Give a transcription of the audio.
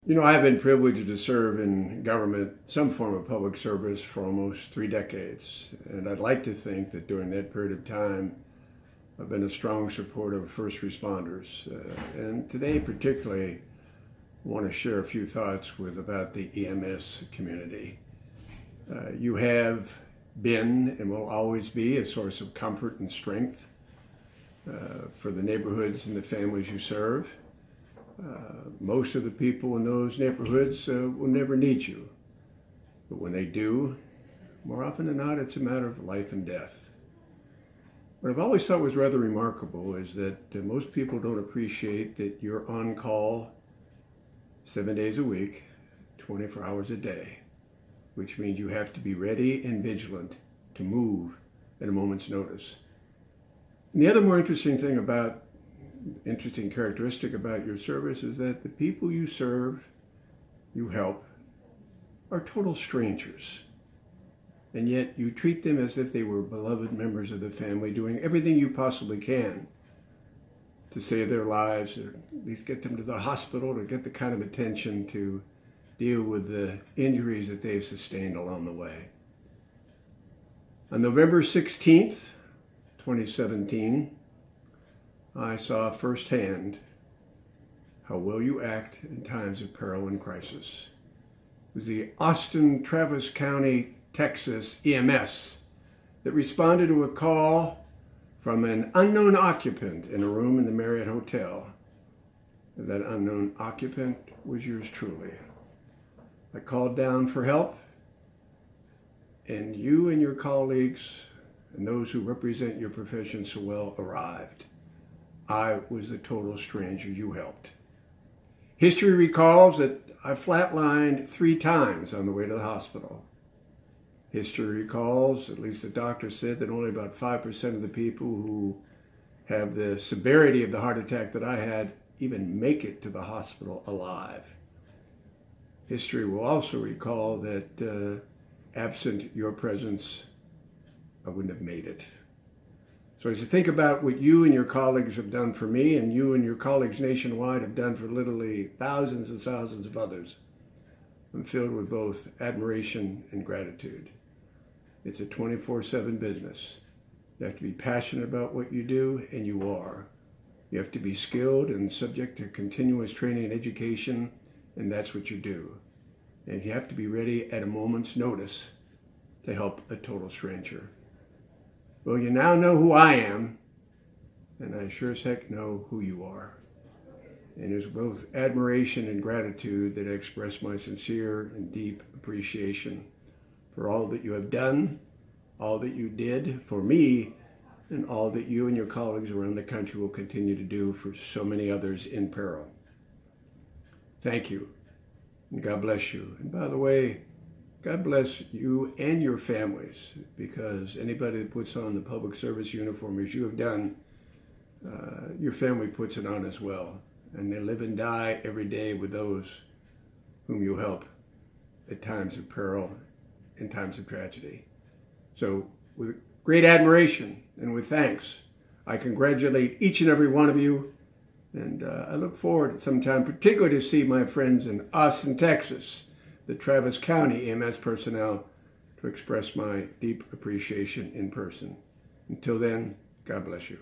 You know, I've been privileged to serve in government, some form of public service, for almost 3 decades. And I'd like to think that during that period of time, I've been a strong supporter of first responders. And today, particularly, I want to share a few thoughts about the EMS community. You have been and will always be a source of comfort and strength for the neighborhoods and the families you serve. Most of the people in those neighborhoods will never need you. But when they do, more often than not, it's a matter of life and death. What I've always thought was rather remarkable is that most people don't appreciate that you're on call 7 days a week, 24 hours a day, which means you have to be ready and vigilant to move at a moment's notice. And the other more interesting characteristic about your service is that the people you serve, you help, are total strangers. And yet you treat them as if they were beloved members of the family, doing everything you possibly can to save their lives, or at least get them to the hospital, to get the kind of attention to deal with the injuries that they've sustained along the way. On November 16th, 2017, I saw firsthand how well you act in times of peril and crisis. It was the Austin, Travis County, Texas EMS that responded to a call from an unknown occupant in a room in the Marriott Hotel. That unknown occupant was yours truly. I called down for help, and you and your colleagues and those who represent your profession so well arrived. I was the total stranger you helped. History recalls that I flatlined 3 times on the way to the hospital. History recalls, at least the doctor said, that only about 5% of the people who have the severity of the heart attack that I had even make it to the hospital alive. History will also recall that absent your presence, I wouldn't have made it. So as you think about what you and your colleagues have done for me, and you and your colleagues nationwide have done for literally thousands and thousands of others, I'm filled with both admiration and gratitude. It's a 24/7 business. You have to be passionate about what you do, and you are. You have to be skilled and subject to continuous training and education, and that's what you do. And you have to be ready at a moment's notice to help a total stranger. Well, you now know who I am, and I sure as heck know who you are. And it's both admiration and gratitude that I express my sincere and deep appreciation for all that you have done, all that you did for me, and all that you and your colleagues around the country will continue to do for so many others in peril. Thank you, and God bless you. And by the way, God bless you and your families, because anybody that puts on the public service uniform as you have done, your family puts it on as well. And they live and die every day with those whom you help at times of peril and times of tragedy. So with great admiration and with thanks, I congratulate each and every one of you. And I look forward at some time, particularly to see my friends in Austin, Texas, the Travis County EMS personnel, to express my deep appreciation in person. Until then, God bless you.